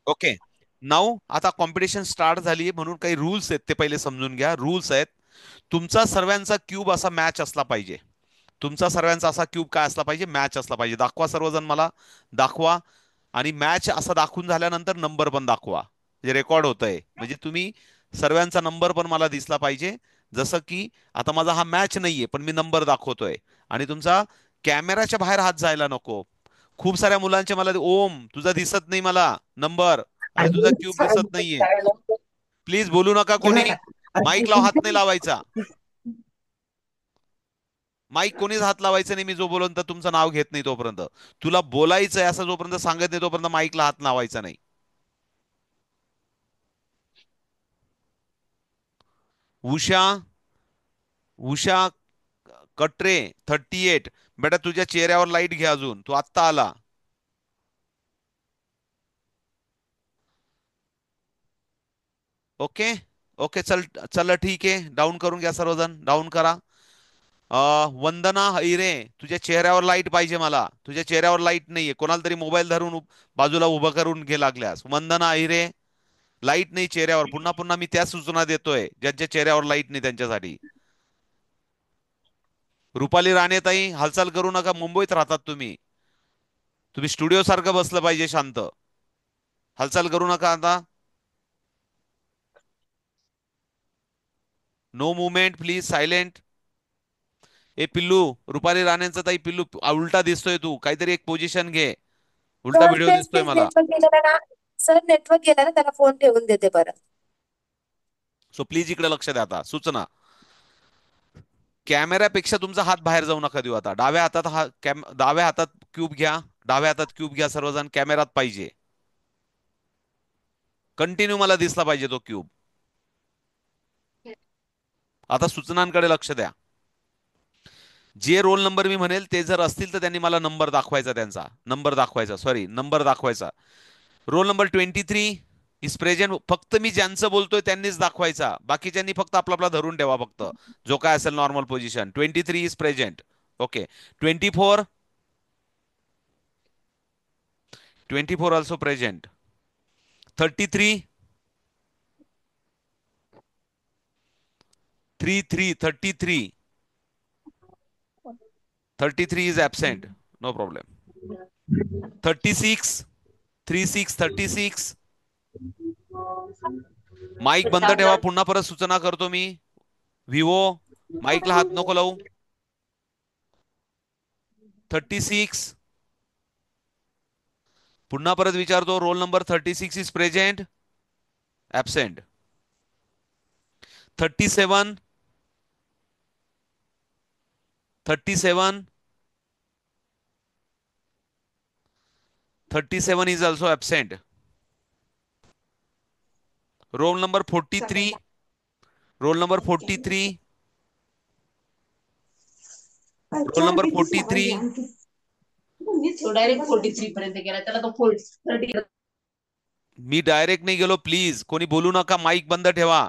Okay. Now आता competition start झाली म्हणून काही रूल्स आहेत ते पहिले समजून घ्या. रूल्स आहेत, तुमचा सर्वांचा क्यूब असा मॅच असला पाहिजे. तुमचा सर्वांचा असा क्यूब काय असला पाहिजे, मॅच असला पाहिजे. दाखवा सर्वजण मला, दाखवा. आणि मॅच असा दाखवून झाल्यानंतर नंबर पण दाखवा, जे रेकॉर्ड होतंय. म्हणजे तुम्ही सर्वांचा नंबर पण मला दिसला पाहिजे. जसं की आता माझा हा मॅच नाहीये पण मी नंबर दाखवतोय. आणि तुमचा कॅमेराच्या बाहेर हात जायला नको. खूप साऱ्या मुलांचे मला ओम तुझा दिसत नाही मला नंबर, आणि तुझा क्यूब दिसत नाहीये. प्लीज बोलू नका कोणी. माईक लाव, हात नाही लावायचा. माईक कोणीच हात लावायचं नाही, मी जो बोलून तर तुमचं नाव घेत नाही तोपर्यंत. तुला बोलायचंय असं जोपर्यंत सांगत नाही तोपर्यंत माईकला हात लावायचा नाही. उषा, उषा कटरे 38. बेटा तुझ्या चेहऱ्यावर लाईट घे, अजून तू आत्ता आला. ओके. ओके चल. चल ठीक आहे, डाऊन करून घ्या सर्वजण, डाऊन करा. वंदना हिरे, तुझ्या चेहऱ्यावर लाईट पाहिजे मला. तुझ्या चेहऱ्यावर लाईट नाहीये, कोणाला तरी मोबाईल धरून बाजूला उभं करून घे लागल्यास. वंदना हिरे, लाईट नाही चेहऱ्यावर. पुन्हा पुन्हा मी त्या सूचना देतोय ज्यांच्या चेहऱ्यावर लाईट नाही त्यांच्यासाठी. रुपाली राणेताई, हालचाल करू नका, मुंबईत राहतात तुम्ही. तुम्ही स्टुडिओ सारखं बसलं पाहिजे शांत. हालचाल करू नका आता. No movement please, silent. ए पिल्लू, रुपाली राणेंचा ताई पिल्लू, उलटा दिसतोय तू, काहीतरी एक पोझिशन घे. उलटा सर व्हिडिओ तेच दिसतोय तेच मला. नेटवर्क गेलं ना. सर नेटवर्क गेलं ना, त्याला फोन ठेवून देते परत. सो प्लीज इकडे लक्ष द्या आता. सूचना, कॅमेऱ्यापेक्षा तुमचा हात बाहेर जाऊ नका देऊ. आता डाव्या हातात डाव्या हातात क्यूब घ्या. डाव्या हातात क्यूब घ्या सर्वजण, कॅमेरात पाहिजे. कंटिन्यू मला दिसला पाहिजे तो क्यूब. आता सूचनांकडे लक्ष द्या. जे रोल नंबर मी म्हणेल ते जर असतील तर त्यांनी मला नंबर दाखवायचा, त्यांचा नंबर दाखवायचा, सॉरी नंबर दाखवायचा. Roll number 23 is present. फक्त मी ज्यांचं बोलतोय त्यांनीच दाखवायचा, बाकीच्यांनी फक्त आपला आपला धरून ठेवा. फक्त जो काय असेल normal position. 23 is present. Okay. 24, 24 also present. 33, 33, 33 is absent. No problem. 36, 36, 36. Mic बंद ठेवा. पुन्हा परत सूचना करतो मी. विवो, माईकला हात नको लावू. 36. पुन्हा परत विचारतो, role number 36 is present, absent. 37, 37, 37 is also absent. Role number 43, role number 43, role number 43. तो डायरेक्ट 43 पर्यंत गेला, त्याला तो 30. मी डायरेक्ट नाही गेलो, प्लीज कोणी बोलू नका, माईक बंद ठेवा.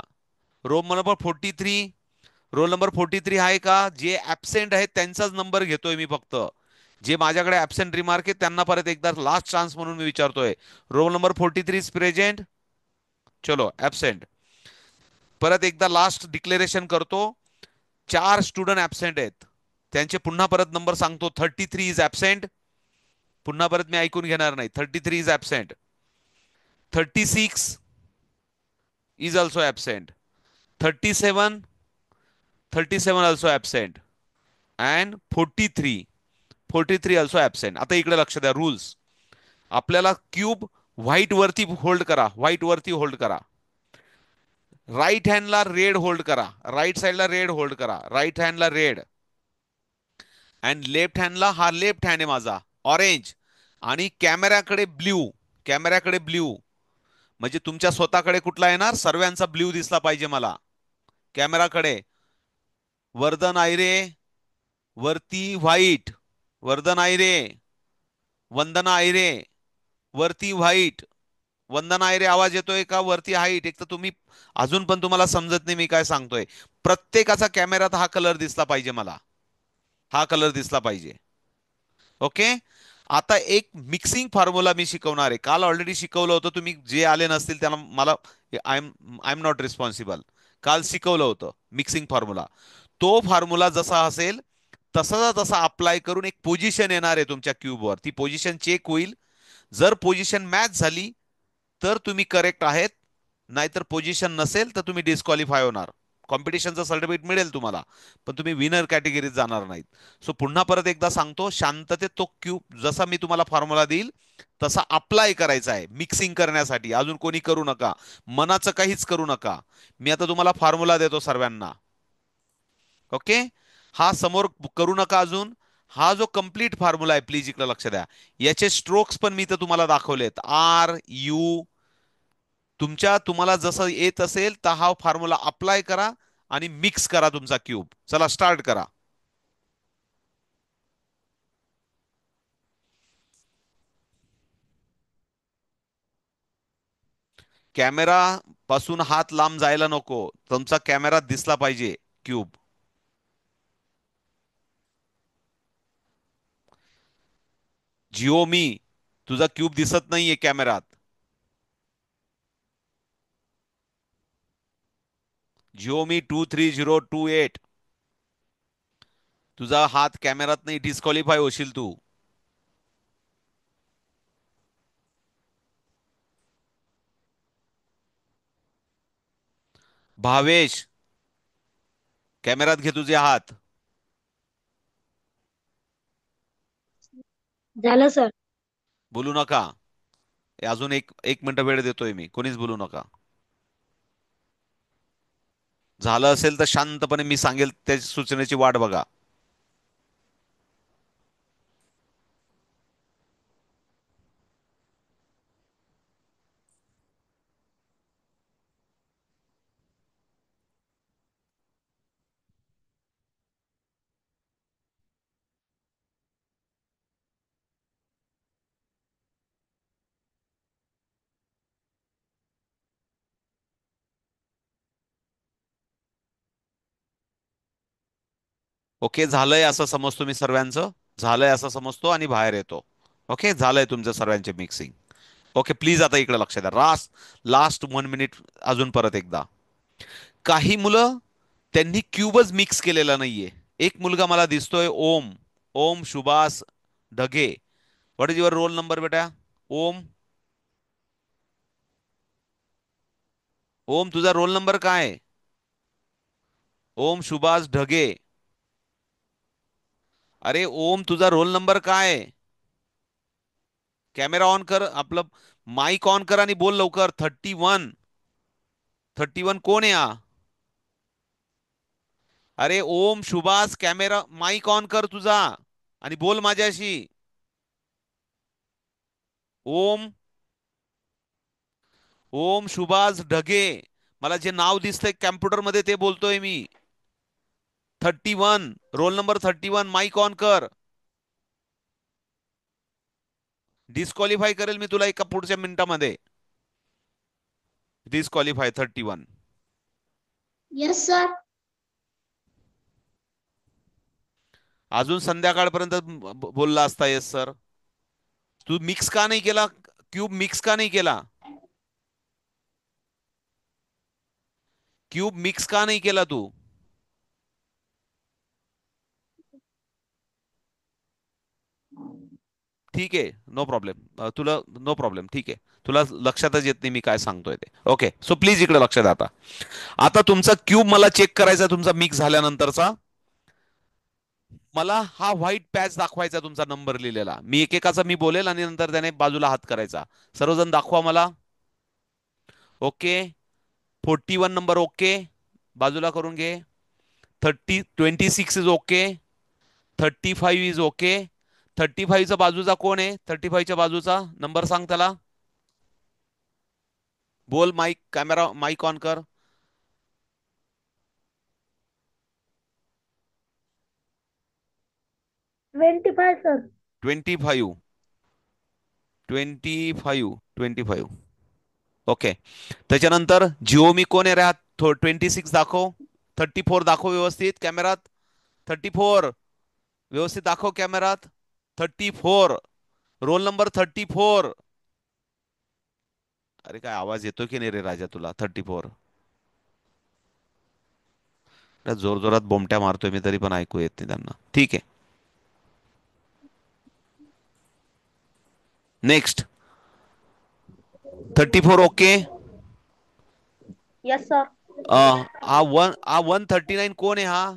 रोल नंबर 43, रोल नंबर 43 आहे का? जे ऍबसेंट आहेत त्यांचाच नंबर घेतोय मी फक्त. जे माझ्याकडे ऍबसेंट रिमार्क आहे त्यांना परत एकदा लास्ट चान्स म्हणून मी विचारतोय. रोल नंबर 43 प्रेझेंट, चलो ऍबसेंट. परत एकदा लास्ट डिक्लेरेशन करतो. 4 स्टुडंट ऍबसेंट आहेत, त्यांचे पुन्हा परत नंबर सांगतो. 33 इज ऍबसेंट. पुन्हा परत मी ऐकून घेणार नाही. 33 is absent. 36 is also absent. 37, 37 also absent. And 43, 43 also absent. आता इकडे लक्ष द्या. रूल्स, आपल्याला क्यूब व्हाईट वरती होल्ड करा, व्हाईट वरती होल्ड करा. राईट हँडला रेड होल्ड करा, राईट साईडला रेड होल्ड करा, राईट हँडला रेड. अँड लेफ्ट हँडला, हा लेफ्ट हँड आहे माझा, ऑरेंज. आणि कॅमेऱ्याकडे ब्ल्यू, कॅमेऱ्याकडे ब्ल्यू. म्हणजे तुमच्या स्वतःकडे कुठला येणार, सर्वांचा ब्ल्यू दिसला पाहिजे मला कॅमेराकडे. वर्धन आयरे वरती व्हाईट, वर्धन आयरे, वंदना आयरे वरती व्हाईट. वंदना आयरे आवाज येतोय का? वरती हाईट. एक तर तुम्ही अजून पण तुम्हाला समजत नाही मी काय सांगतोय. प्रत्येकाचा कॅमेरात हा कलर दिसला पाहिजे मला, हा कलर दिसला पाहिजे. ओके. आता एक मिक्सिंग फॉर्म्युला मी शिकवणार आहे. काल ऑलरेडी शिकवलं होतं. तुम्ही जे आले नसतील त्यांना मला आय एम नॉट रिस्पॉन्सिबल. काल शिकवलं होतं मिक्सिंग फॉर्म्युला. तो फॉर्म्युला जसा असेल तसाचा तसा अप्लाय करून एक पोझिशन येणार आहे तुमच्या क्यूबवर. ती पोझिशन चेक होईल. जर पोझिशन मॅच झाली तर तुम्ही करेक्ट आहेत, नाहीतर पोझिशन नसेल तर तुम्ही डिस्क्वालिफाय होणार. कॉम्पिटिशनचं सर्टिफिकेट मिळेल तुम्हाला, पण तुम्ही विनर कॅटेगरीत जाणार नाहीत. सो पुन्हा परत एकदा सांगतो, शांततेत तो क्यूब जसा मी तुम्हाला फॉर्म्युला देईल तसा अप्लाय करायचा आहे मिक्सिंग करण्यासाठी. अजून कोणी करू नका, मनाचं काहीच करू नका. मी आता तुम्हाला फॉर्म्युला देतो सर्वांना. ओके, हा समोर करू नका अजून. हा जो कंप्लीट फॉर्म्युला आहे, प्लीज इकडे लक्ष द्या. याचे स्ट्रोक्स पण मी तर तुम्हाला दाखवलेत. आर यू, तुम्हाला जसं येत असेल तर हा फॉर्म्युला अप्लाय करा आणि मिक्स करा तुमचा क्यूब. चला स्टार्ट करा. कॅमेरा पासून हात लांब जायला नको, तुमचा कॅमेरा दिसला पाहिजे क्यूब. जिओमी, तुझा क्यूब दिसत नाहीये कॅमेरात. जिओमी 23028, तुझा हात कॅमेरात नाही, डिस्क्वालिफाय होशील तू. भावेश, कॅमेरात घे तुझे हात. झालं सर. बोलू नका. अजून एक एक मिनिट वेळ देतोय मी, कोणीच बोलू नका. झालं असेल तर शांतपणे मी सांगेल त्या सूचनेची वाट बघा. ओके, झालंय असं समजतो मी सर्वांचं. झालंय असं समजतो आणि बाहेर येतो. ओके, झालंय तुमच्या सर्वांचे मिक्सिंग. ओके, प्लीज आता इकडे लक्ष द्या. लास्ट 1 मिनिट अजून परत एकदा. काही मुलं त्यांनी क्यूबच मिक्स केलेला नाहीये. एक मुलगा मला दिसतोय, Om. Om Subhash Dhage. What is your roll number बेटा? ओम. ओम, तुझा रोल नंबर काय आहे? ओम सुभाष ढगे. अरे ओम, तुझा रोल नंबर काय आहे? कॅमेरा ऑन कर, आपलं माईक ऑन कर आणि बोल लवकर. 31. 31 कोण आहे हा? अरे ओम सुभाष, कॅमेरा माईक ऑन कर तुझा आणि बोल माझ्याशी. ओम. ओम सुभाष ढगे. मला जे नाव दिसतंय कॅम्प्युटर मध्ये ते बोलतोय मी. 31, रोल नंबर 31, माईक ऑन कर. डिस्क्वालिफाय करेल मी तुला एका पुढच्या मिनिटामध्ये. डिस्क्वालिफाय 31. Yes sir. अजून संध्याकाळपर्यंत बोलला असता येस सर. तू मिक्स का नाही केला? क्यूब मिक्स का नाही केला? क्यूब मिक्स का नाही केला तू? ठीक आहे, नो प्रॉब्लेम. तुला नो प्रॉब्लेम, ठीक आहे. तुला लक्षातच येत नाही मी काय सांगतोय ते. ओके, सो प्लीज इकडे लक्ष द्या आता. आता तुमचा क्यूब मला चेक करायचा तुमचा मिक्स झाल्यानंतरचा. मला हा व्हाईट पॅच दाखवायचा तुमचा नंबर लिहिलेला. मी एकेकाचा मी बोलेल आणि नंतर त्याने बाजूला हात करायचा. सर्वजण दाखवा मला. ओके, 41 नंबर ओके, बाजूला करून घे. 26 इज ओके. 35 is okay. 35चा बाजूचा कोण आहे? 35च्या बाजूचा नंबर सांग त्याला. बोल, माईक कॅमेरा माईक ऑन कर. 25 सर. 25. 25. ओके, त्याच्यानंतर जिओमी कोण आहे रे? 26 दाखव. 34 दाखव व्यवस्थित कॅमेरात. 34 व्यवस्थित दाखव कॅमेरात. 34. Roll number 34. अरे काय आवाज येतो की नाही रे राजा तुला? 34. जोर जोरात बोमट्या मारतोय मी तरी पण ऐकू येत नाही त्यांना. ठीक आहे. नेक्स्ट. 34 ओके. Yes sir. हा 139 कोण आहे हा?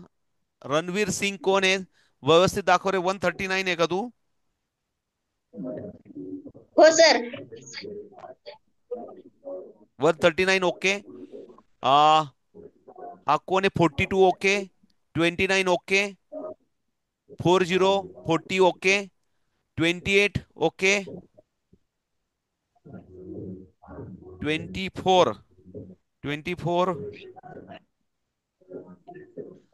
रणवीर सिंग कोण आहे? व्यवस्थित दाखव रे. 139 आहे का तू? हो सर. 139 ओके. आ हा कोण आहे? 42 ओके. 29 ओके. 40 40 ओके. 28 ओके. 24 24.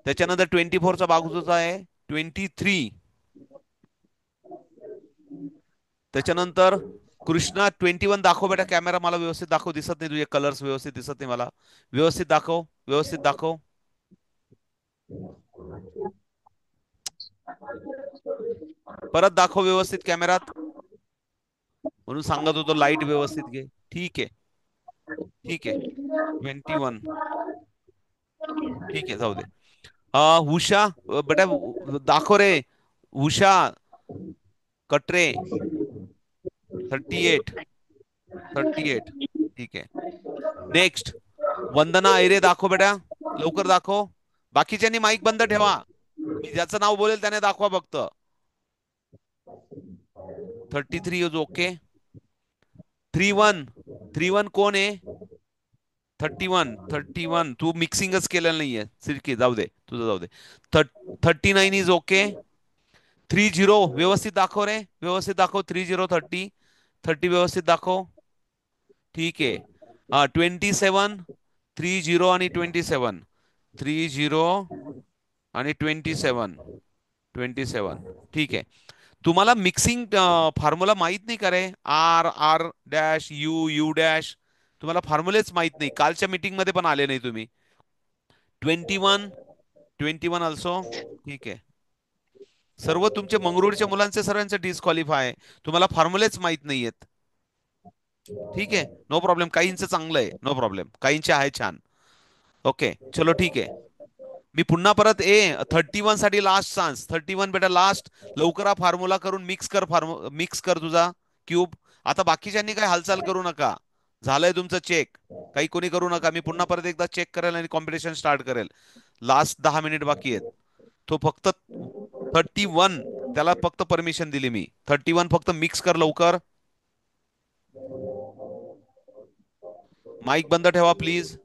त्याच्यानंतर 24चा बाजूचा आहे 23. त्याच्यानंतर कृष्णा 21 दाखव बेटा. कॅमेरा मला व्यवस्थित दाखव. दिसत नाही तुझे कलर्स व्यवस्थित दिसत नाही मला. व्यवस्थित दाखव. व्यवस्थित दाखव. परत दाखव व्यवस्थित कॅमेरात. म्हणून सांगत होतो लाईट व्यवस्थित घे. ठीक आहे. ठीक आहे. 21. ठीक आहे जाऊ दे. उषा बेटा दाखव रे. उषा कटरे 38. 38. ठीक आहे. नेक्स्ट. वंदना ऐरे दाखव बेटा. लवकर दाखव. बाकीच्यांनी माईक बंद ठेवा. मी ज्याचं नाव बोलेल त्याने दाखवा फक्त. 33 इज ओके. 31. 31 कोण आहे? 31 तू मिक्सिंगच केलेलं नाहीये. सिरकी जाऊ दे. तुझं जाऊ दे. 39 इज ओके. 30 व्यवस्थित दाखव रे. व्यवस्थित दाखव. 30 30 व्यवस्थित दाखव. ठीक आहे. 27. 30 आणि 27. 30 आणि 27. ठीक आहे. तुम्हाला मिक्सिंग फॉर्म्युला माहित नाही का रे? R R dash U U dash. तुम्हाला फॉर्म्युलेच माहित नाही. कालच्या मीटिंग मध्ये पण आले नाही तुम्ही. 21. 21 अल्सो. ठीक आहे. सर्व तुमचे मंगरुळच्या मुलांचे सर्वांचे डिस्क्वालिफाय. तुम्हाला फॉर्म्युलेच माहित नाहीयेत. ठीक आहे. No problem. काहींचं चांगलं आहे. No problem. काहींचे आहे छान. ओके चलो ठीक आहे. मी पुन्हा परत 31 साठी लास्ट चान्स. 31 बेटा लास्ट. लवकर हा फॉर्म्युला करून मिक्स कर तुझा क्यूब. आता बाकीच्यांनी काही हालचाल करू नका. झालंय तुमचं चेक. काही कोणी करू नका. मी पुन्हा परत एकदा चेक करेल आणि कॉम्पिटिशन स्टार्ट करेल. लास्ट 10 मिनिट बाकी आहेत. तो फक्त 31 त्याला फक्त परमिशन दिली मी. 31 फक्त मिक्स कर लवकर. माईक बंद ठेवा प्लीज.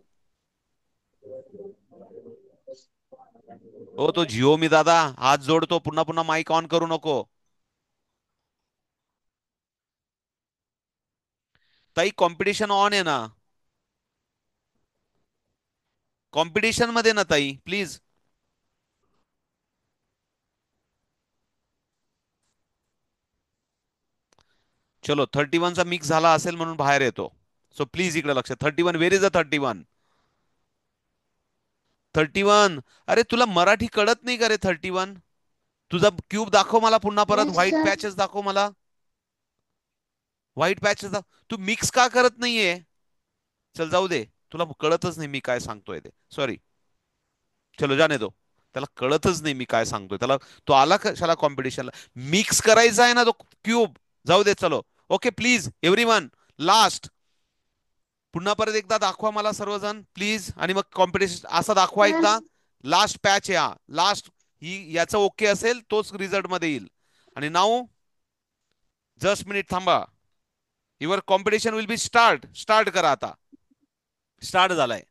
हो तो जिओ मी दादा हात जोडतो. पुन्हा पुन्हा माईक ऑन करू नको. ताई कॉम्पिटिशन ऑन आहे ना? कॉम्पिटिशन मध्ये ना ताई प्लीज. चलो 31 चा मिक्स झाला असेल म्हणून बाहेर येतो. सो प्लीज इकडे लक्ष. 31 वेर इज अ 31? 31. अरे तुला मराठी कळत नाही का रे? 31 तुझा क्यूब दाखव मला पुन्हा परत. Yes white sir. पॅचेस दाखव मला. व्हाईट पॅचेस दाखव. तू मिक्स का करत नाहीये? चल जाऊ दे. तुला कळतच नाही मी काय सांगतोय ते. सॉरी. चलो जाने दो. त्याला कळतच नाही मी काय सांगतोय त्याला. तो आला कशाला कॉम्पिटिशनला? मिक्स करायचा आहे ना तो क्यूब. जाऊ दे चलो. Okay please everyone. लास्ट. पुन्हा परत एकदा दाखवा मला सर्वजण प्लीज. आणि मग कॉम्पिटिशन असा दाखवा एकदा. यस. लास्ट पॅच या लास्ट. ही याचं ओके असेल तोच रिझल्ट मध्ये येईल. आणि नाव जस्ट मिनिट थांबा. Your competition will be start. Start करा आता. स्टार्ट झालाय.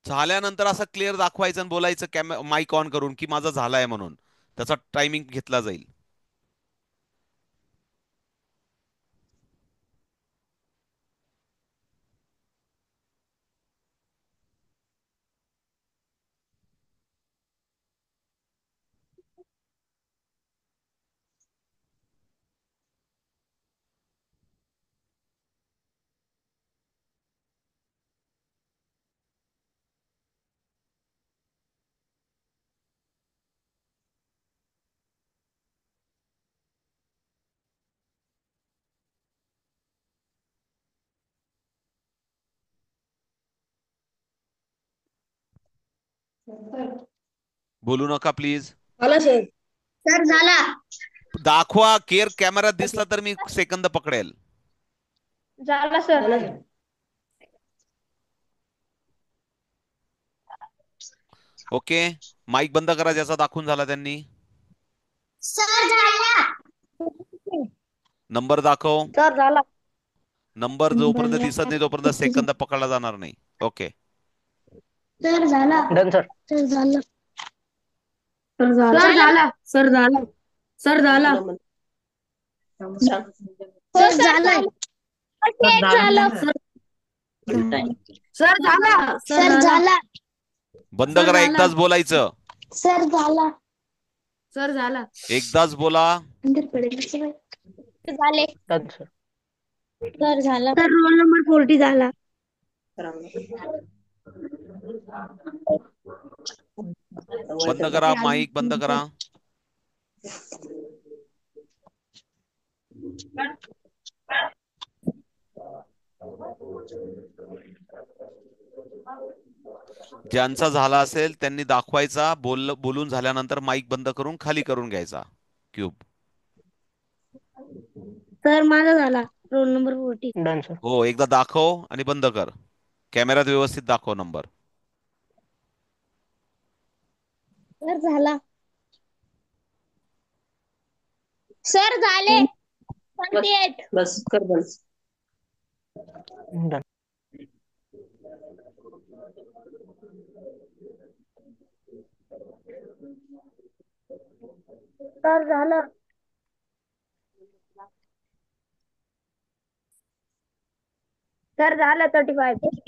झाल्यानंतर असं क्लिअर दाखवायचं आणि बोलायचं माईक ऑन करून की माझा झालाय म्हणून. त्याचा टायमिंग घेतला जाईल. बोलू नका प्लीज. झाला सर. सर झाला. दाखवा, केअर कॅमेरा दिसला तर मी सेकंद पकडेल. झाला सर. झाला सर. ओके, माईक बंद करा ज्याचा दाखवून झाला त्यांनी. सर झाला. नंबर दाखव. सर झाला. नंबर जोपर्यंत दिसत नाही तोपर्यंत सेकंद पकडला जाणार नाही. ओके. सर झाला. Done sir. सर झाला. सर झाला. सर झाला. सर झाला. सर झाला. झाला. सर झाला. सर झाला. बंद करा, एकदाच बोलायचं. सर झाला. सर झाला. एकदाच बोला. अंदर पडेल सर. झाले. Done sir. सर झाला. सर रोल नंबर 40 झाला. बंद करा, माईक बंद करा. ज्यांचा झाला असेल त्यांनी दाखवायचा. बोलून झाल्यानंतर माईक बंद करून खाली करून घ्यायचा क्यूब. सर माझा झाला. Roll number 40. Done sir. हो, एकदा दाखव आणि बंद कर. कॅमेऱ्यात व्यवस्थित दाखव नंबर. सर झाला. सर झाले. 28. बस कर बस. डन. सर झालं. सर झालं 35.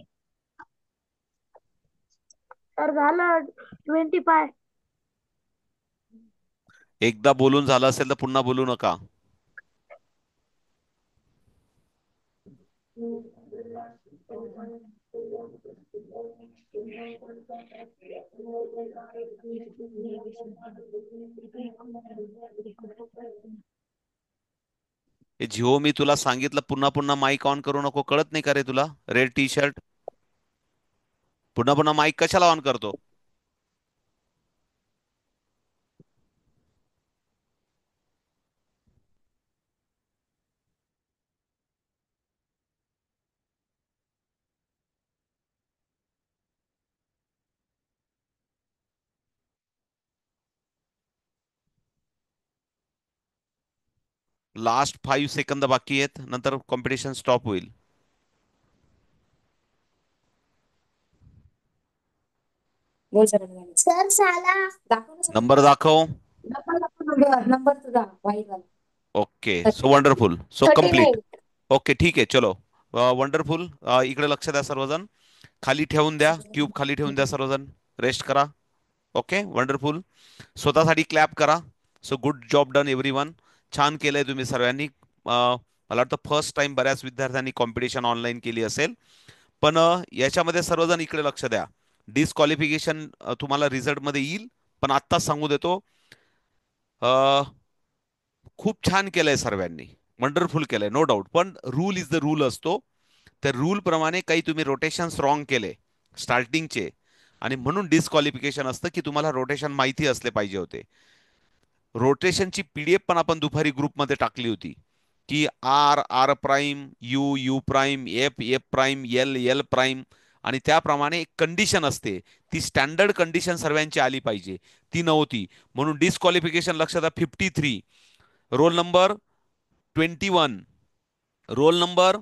सर झालं 25. एकदा बोलून झालं असेल तर पुन्हा बोलू नका. हे जिओ, मी तुला सांगितलं पुन्हा पुन्हा माईक ऑन करू नको. कळत नाही का रे तुला? रेड टी शर्ट, पुन्हा पुन्हा माईक कशाला ऑन करतो? लास्ट 5 सेकंद बाकी आहेत, नंतर कॉम्पिटिशन स्टॉप होईल. बोल सर. सर झाला. नंबर दाखव. नंबर तुझा वाईट झाला. Okay, so wonderful, so complete. 39. Okay, ठीक आहे, चलो. वंडरफुल. इकडे लक्ष द्या सर्वजण. खाली ठेवून द्या, क्यूब खाली ठेवून द्या सर्वजण. रेस्ट करा. Okay, wonderful. स्वतःसाठी क्लॅप करा. So good job done everyone. छान केलंय तुम्ही सर्वांनी. मला वाटतं फर्स्ट टाइम बऱ्याच विद्यार्थ्यांनी कॉम्पिटिशन ऑनलाईन केली असेल. पण याच्यामध्ये सर्वजण इकडे लक्ष द्या. डिस्क्वालिफिकेशन तुम्हाला रिझल्ट मध्ये येईल, पण आत्ताच सांगू देतो, खूप छान केलंय सर्वांनी. वंडरफुल केलंय, नो डाऊट. पण रूल इज द रूल असतो. त्या रूल प्रमाणे काही तुम्ही रोटेशन रॉंग केले स्टार्टिंगचे, आणि म्हणून डिस्क्वालिफिकेशन असतं की तुम्हाला रोटेशन माहिती असले पाहिजे होते. रोटेशनची पीडीएफ पण आपण दुपारी ग्रुपमध्ये टाकली होती की R R prime, U U prime, F F prime, L L prime, आणि त्याप्रमाणे एक कंडिशन असते. ती स्टँडर्ड कंडिशन सर्वांची आली पाहिजे, ती नव्हती. म्हणून डिस्क्वालिफिकेशन लक्षात. 53 roll number, 21 roll number,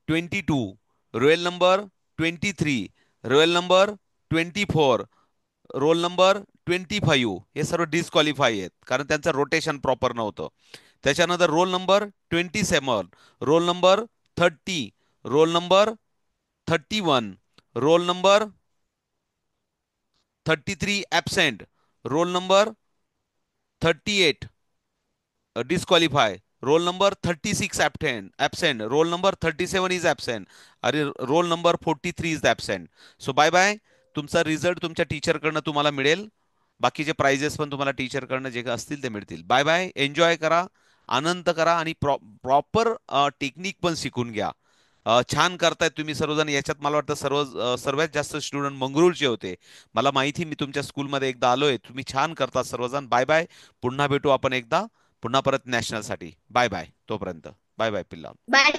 22 roll number, 23 roll number, 24 roll number, 25, हे सर्व डिस्क्वालिफाय आहेत कारण त्यांचं रोटेशन प्रॉपर नव्हतं. त्याच्यानंतर roll number 27, roll number 30, roll number 31, roll number 33 absent, roll number 38 disqualify, roll number 36 absent, roll number 37 is absent, अरे roll number 43 is absent. So bye bye. तुमचा result तुमच्या टीचरकडनं तुम्हाला मिळेल. बाकीचे प्राइजेस पण तुम्हाला टीचरकडनं जे असतील ते मिळतील. Bye bye. एन्जॉय करा, आनंद करा, आणि प्रॉपर टेक्निक पण शिकून घ्या. छान करतायत तुम्ही सर्वजण. याच्यात मला वाटतं सर्वात जास्त स्टुडंट मंगरुळचे होते. मला माहिती, मी तुमच्या स्कूलमध्ये एकदा आलोय. तुम्ही छान करता सर्वजण. Bye bye. पुन्हा भेटू आपण एकदा. पुन्हा परत नॅशनलसाठी. Bye bye. तोपर्यंत बाय बाय पिल्ला. बाय